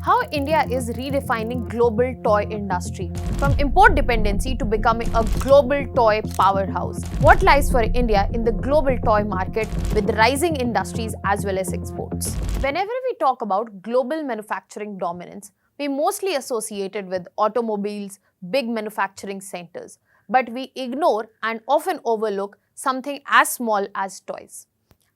how India is redefining global toy industry from import dependency to becoming a global toy powerhouse. What lies for India in the global toy market with rising industries as well as exports? Whenever we talk about global manufacturing dominance, we mostly associate it with automobiles, big manufacturing centers, but we ignore and often overlook something as small as toys.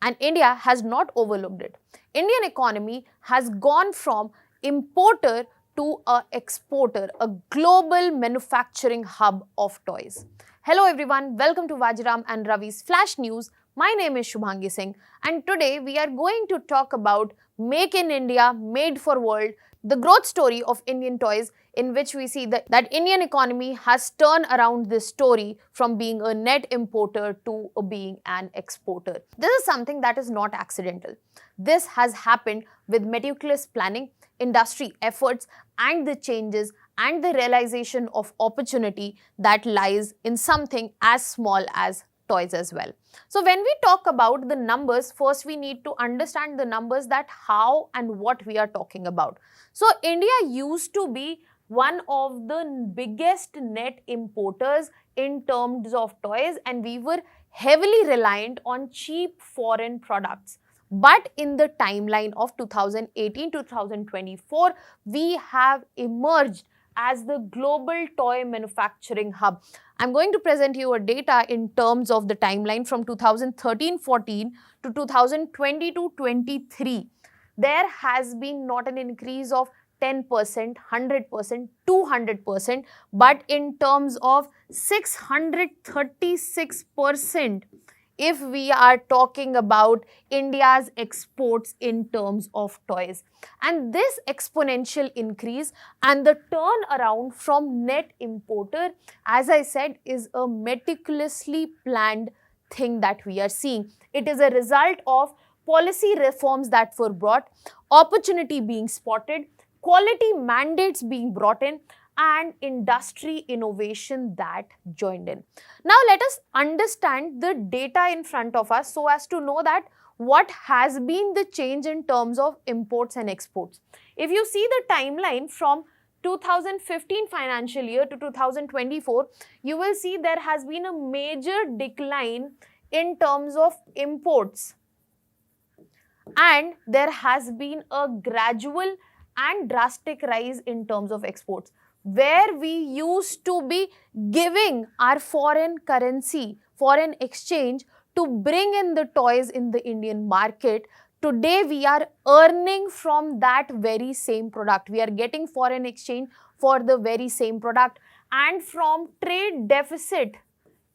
And India has not overlooked it. Indian economy has gone from importer to a exporter, a global manufacturing hub of toys. Hello everyone, welcome to Vajiram and Ravi's Flash News. My name is Shubhangi Singh and today we are going to talk about Make in India, Made for World, the growth story of Indian toys, in which we see that Indian economy has turned around this story from being a net importer to being an exporter. This is something that is not accidental. This has happened with meticulous planning, industry efforts, and the changes and the realization of opportunity that lies in something as small as toys as well. So when we talk about the numbers, first we need to understand the numbers, that how and what we are talking about. So India used to be one of the biggest net importers in terms of toys, and we were heavily reliant on cheap foreign products. But in the timeline of 2018 to 2024, we have emerged as the global toy manufacturing hub. I'm going to present you a data in terms of the timeline from 2013-14 to 2022-23. There has been not an increase of 10%, 100%, 200%, but in terms of 636%, if we are talking about India's exports in terms of toys. And this exponential increase and the turnaround from net importer, as I said, is a meticulously planned thing that we are seeing. It is a result of policy reforms that were brought, opportunity being spotted, quality mandates being brought in, and industry innovation that joined in. Now let us understand the data in front of us so as to know that what has been the change in terms of imports and exports. If you see the timeline from 2015 financial year to 2024, you will see there has been a major decline in terms of imports, and there has been a gradual and drastic rise in terms of exports. Where we used to be giving our foreign currency, foreign exchange to bring in the toys in the Indian market, today we are earning from that very same product. We are getting foreign exchange for the very same product, and from trade deficit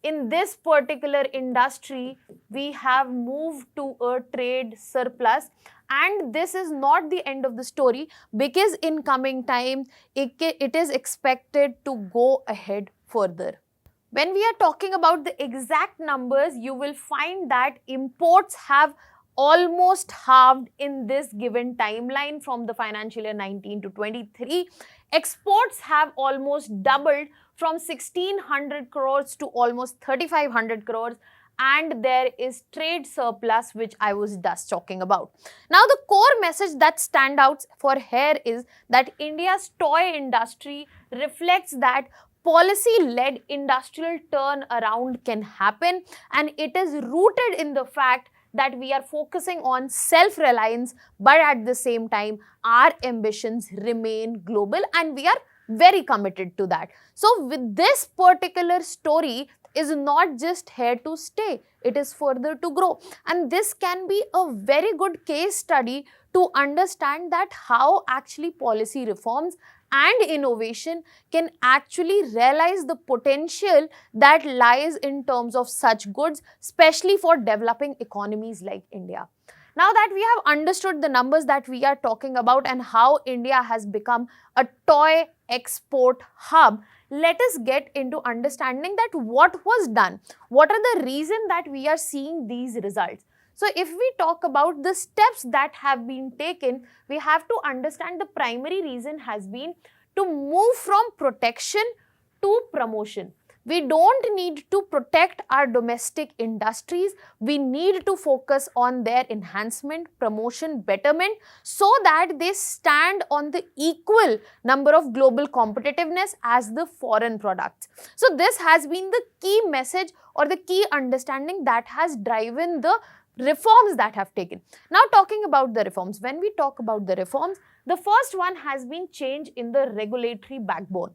in this particular industry, we have moved to a trade surplus. And this is not the end of the story, because in coming time, it is expected to go ahead further. When we are talking about the exact numbers, you will find that imports have almost halved in this given timeline from the financial year 19 to 23. Exports have almost doubled from 1600 crores to almost 3500 crores. And there is trade surplus, which I was just talking about. Now, the core message that stands out for here is that India's toy industry reflects that policy-led industrial turnaround can happen, and it is rooted in the fact that we are focusing on self-reliance, but at the same time, our ambitions remain global, and we are very committed to that. So, with this particular story, is not just here to stay, it is further to grow. And this can be a very good case study to understand that how actually policy reforms and innovation can actually realize the potential that lies in terms of such goods, especially for developing economies like India. Now that we have understood the numbers that we are talking about and how India has become a toy export hub, let us get into understanding that what was done, what are the reasons that we are seeing these results. So if we talk about the steps that have been taken, we have to understand the primary reason has been to move from protection to promotion. We don't need to protect our domestic industries. We need to focus on their enhancement, promotion, betterment, so that they stand on the equal number of global competitiveness as the foreign products. So this has been the key message or the key understanding that has driven the reforms that have taken. Now talking about the reforms, when we talk about the reforms, the first one has been change in the regulatory backbone.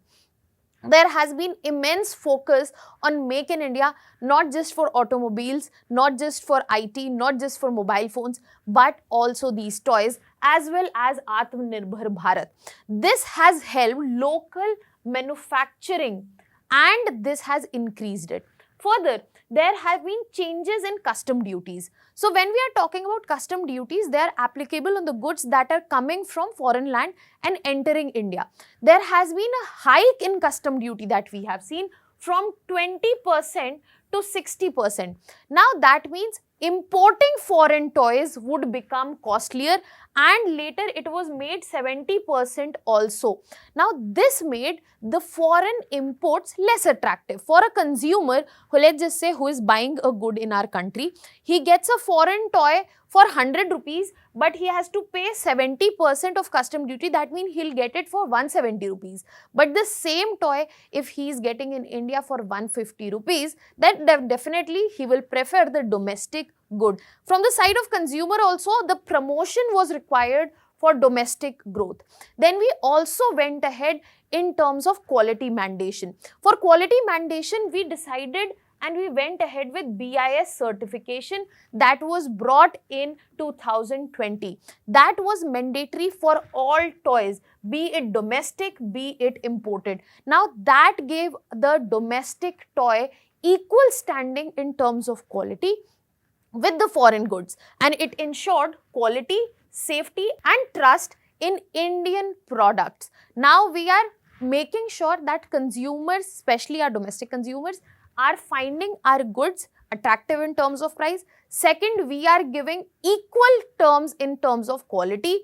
There has been immense focus on Make in India, not just for automobiles, not just for IT, not just for mobile phones, but also these toys, as well as Atmanirbhar Bharat. This has helped local manufacturing and this has increased it. Further, there have been changes in custom duties. So when we are talking about custom duties, they are applicable on the goods that are coming from foreign land and entering India. There has been a hike in custom duty that we have seen from 20% to 60%. Now that means importing foreign toys would become costlier, and later it was made 70% also. Now this made the foreign imports less attractive for a consumer who, let's just say, who is buying a good in our country. He gets a foreign toy for 100 rupees, but he has to pay 70% of custom duty. That means he'll get it for 170 rupees. But the same toy, if he is getting in India for 150 rupees, then definitely he will prefer the domestic good. From the side of consumer also, the promotion was required for domestic growth. Then we also went ahead in terms of quality mandation. For quality mandation, we decided and we went ahead with BIS certification that was brought in 2020. That was mandatory for all toys, be it domestic, be it imported. Now that gave the domestic toy equal standing in terms of quality with the foreign goods, and it ensured quality, safety and trust in Indian products. Now we are making sure that consumers, especially our domestic consumers, are finding our goods attractive in terms of price. Second, we are giving equal terms in terms of quality.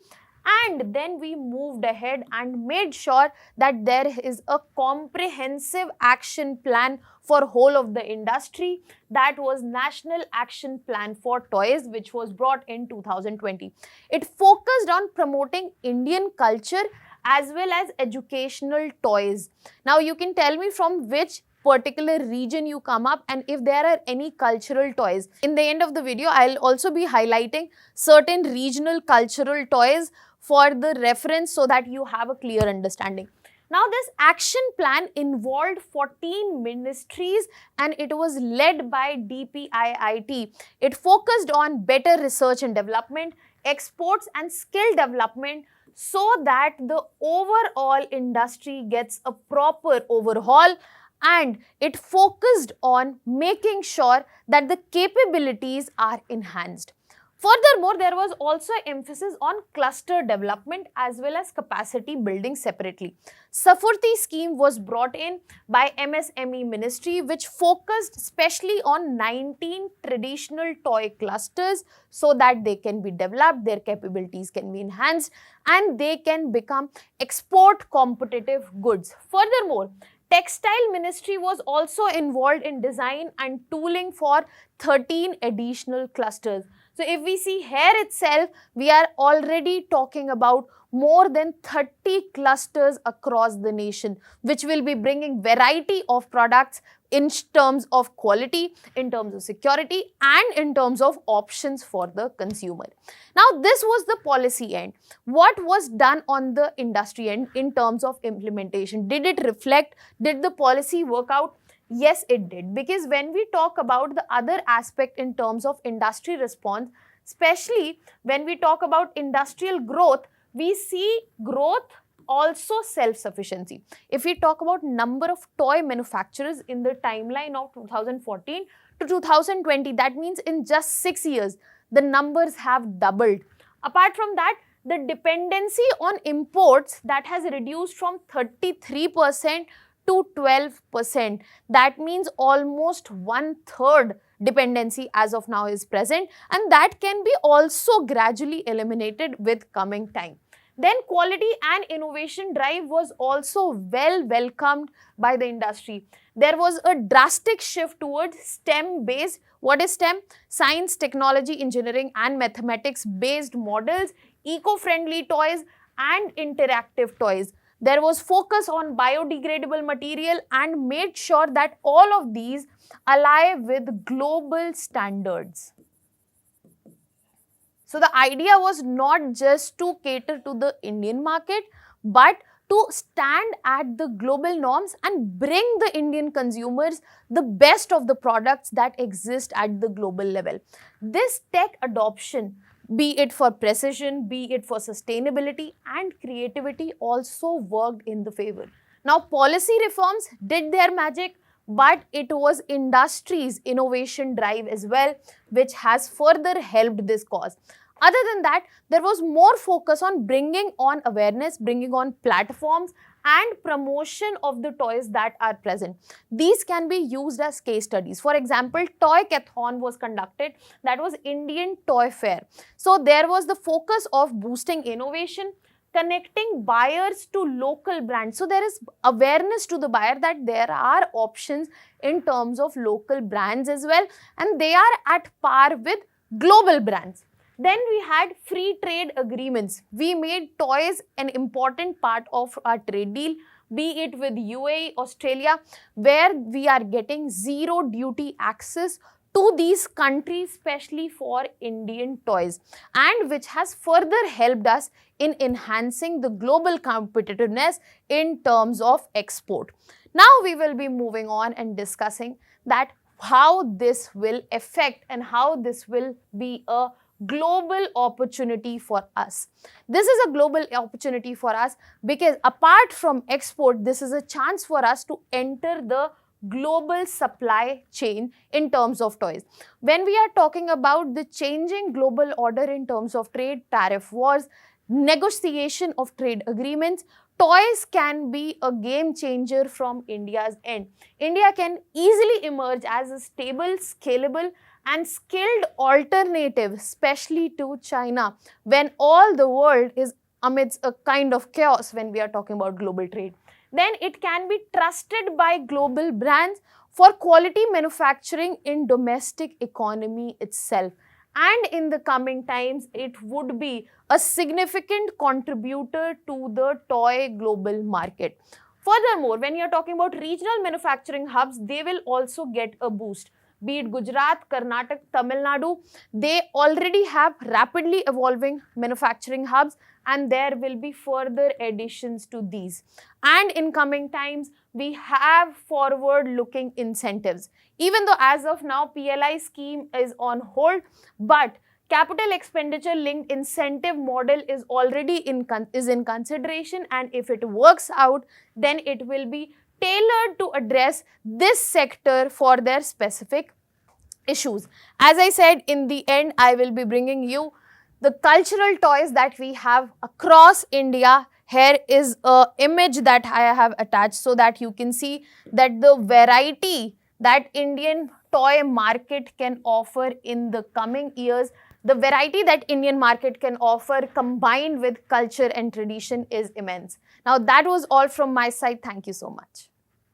And then we moved ahead and made sure that there is a comprehensive action plan for whole of the industry. That was National Action Plan for Toys, which was brought in 2020. It focused on promoting Indian culture as well as educational toys. Now you can tell me from which particular region you come up and if there are any cultural toys. In the end of the video, I'll also be highlighting certain regional cultural toys for the reference so that you have a clear understanding. Now this action plan involved 14 ministries and it was led by DPIIT. It focused on better research and development, exports and skill development so that the overall industry gets a proper overhaul, and it focused on making sure that the capabilities are enhanced. Furthermore, there was also emphasis on cluster development as well as capacity building separately. Safurti scheme was brought in by MSME ministry, which focused especially on 19 traditional toy clusters so that they can be developed, their capabilities can be enhanced and they can become export competitive goods. Furthermore, Textile Ministry was also involved in design and tooling for 13 additional clusters. So if we see here itself, we are already talking about more than 30 clusters across the nation, which will be bringing variety of products in terms of quality, in terms of security and in terms of options for the consumer. Now this was the policy end. What was done on the industry end in terms of implementation? Did it reflect? Did the policy work out? Yes, it did, because when we talk about the other aspect in terms of industry response, especially when we talk about industrial growth, we see growth also self-sufficiency. If we talk about number of toy manufacturers in the timeline of 2014 to 2020, that means in just 6 years, the numbers have doubled. Apart from that, the dependency on imports that has reduced from 33% to 12%. That means almost 1/3 dependency as of now is present, and that can be also gradually eliminated with coming time. Then quality and innovation drive was also well welcomed by the industry. There was a drastic shift towards STEM based. What is STEM? Science, technology, engineering and mathematics based models, eco-friendly toys and interactive toys. There was focus on biodegradable material and made sure that all of these align with global standards. So the idea was not just to cater to the Indian market, but to stand at the global norms and bring the Indian consumers the best of the products that exist at the global level. This tech adoption, be it for precision, be it for sustainability and creativity, also worked in the favor. Now, policy reforms did their magic, but it was industry's innovation drive as well, which has further helped this cause. Other than that, there was more focus on bringing on awareness, bringing on platforms and promotion of the toys that are present. These can be used as case studies. For example, Toycathon was conducted, that was Indian Toy Fair. So there was the focus of boosting innovation, connecting buyers to local brands. So there is awareness to the buyer that there are options in terms of local brands as well, and they are at par with global brands. Then we had free trade agreements. We made toys an important part of our trade deal, be it with UAE, Australia, where we are getting zero duty access to these countries, especially for Indian toys, and which has further helped us in enhancing the global competitiveness in terms of export. Now we will be moving on and discussing that how this will affect and how this will be a global opportunity for us. This is a global opportunity for us because apart from export, this is a chance for us to enter the global supply chain in terms of toys. When we are talking about the changing global order in terms of trade, tariff wars, negotiation of trade agreements, toys can be a game changer from India's end. India can easily emerge as a stable, scalable and skilled alternative, especially to China, when all the world is amidst a kind of chaos when we are talking about global trade. Then it can be trusted by global brands for quality manufacturing in domestic economy itself. And in the coming times, it would be a significant contributor to the toy global market. Furthermore, when you are talking about regional manufacturing hubs, they will also get a boost. Be it Gujarat, Karnataka, Tamil Nadu, they already have rapidly evolving manufacturing hubs and there will be further additions to these. And in coming times, we have forward-looking incentives. Even though as of now, PLI scheme is on hold, but capital expenditure linked incentive model is already in consideration, and if it works out, then it will be tailored to address this sector for their specific issues. As I said, in the end, I will be bringing you the cultural toys that we have across India. Here is an image that I have attached so that you can see that the variety that Indian toy market can offer in the coming years, the variety that Indian market can offer combined with culture and tradition is immense. Now that was all from my side. Thank you so much.